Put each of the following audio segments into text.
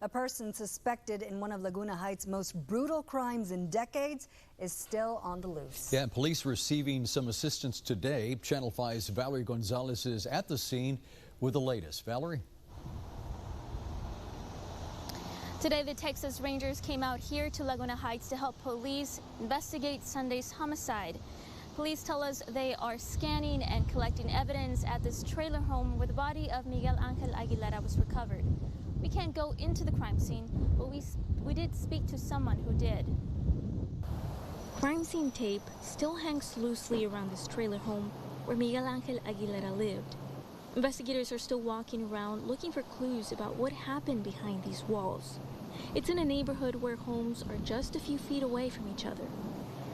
A person suspected in one of Laguna Heights' most brutal crimes in decades is still on the loose. Yeah, police receiving some assistance today. Channel 5's Valerie Gonzalez is at the scene with the latest. Valerie? Today, the Texas Rangers came out here to Laguna Heights to help police investigate Sunday's homicide. Police tell us they are scanning and collecting evidence at this trailer home where the body of Miguel Angel Aguilera was recovered. We can't go into the crime scene, but we did speak to someone who did. Crime scene tape still hangs loosely around this trailer home where Miguel Angel Aguilera lived. Investigators are still walking around looking for clues about what happened behind these walls. It's in a neighborhood where homes are just a few feet away from each other.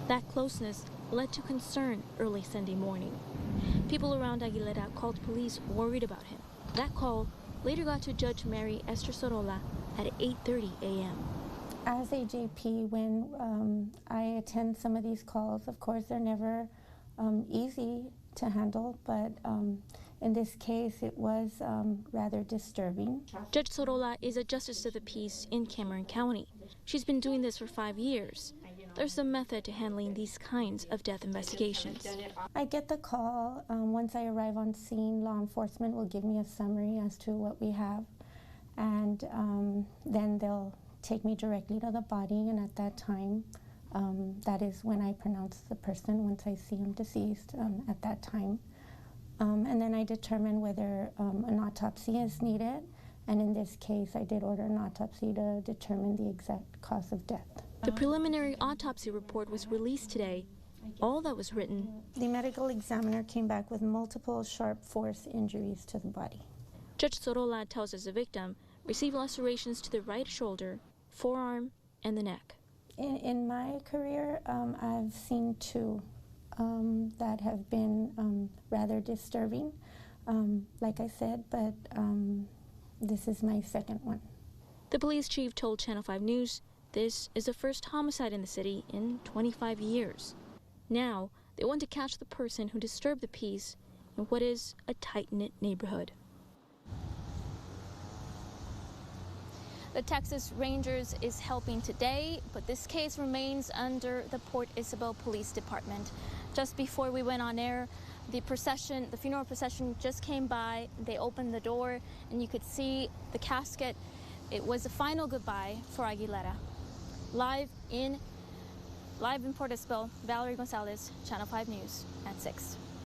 That closeness led to concern early Sunday morning. People around Aguilera called police worried about him. That call later got to Judge Mary Esther Sorolla at 8:30 a.m. As a JP, when I attend some of these calls, of course, they're never easy to handle, but in this case, it was rather disturbing. Judge Sorolla is a justice of the peace in Cameron County. She's been doing this for 5 years. There's a method to handling these kinds of death investigations. I get the call. Once I arrive on scene, law enforcement will give me a summary as to what we have, and then they'll take me directly to the body, and at that time, that is when I pronounce the person once I see him deceased at that time. And then I determine whether an autopsy is needed, and in this case I did order an autopsy to determine the exact cause of death. The preliminary autopsy report was released today. All that was written. The medical examiner came back with multiple sharp force injuries to the body. Judge Sorolla tells us the victim received lacerations to the right shoulder, forearm, and the neck. In my career, I've seen two that have been rather disturbing, like I said, but this is my second one. The police chief told Channel 5 News this is the first homicide in the city in 25 years. Now, they want to catch the person who disturbed the peace in what is a tight-knit neighborhood. The Texas Rangers is helping today, but this case remains under the Port Isabel Police Department. Just before we went on air, the funeral procession just came by. They opened the door and you could see the casket. It was a final goodbye for Aguilera. Live in Port Isabel, Valerie Gonzalez, Channel 5 News at 6.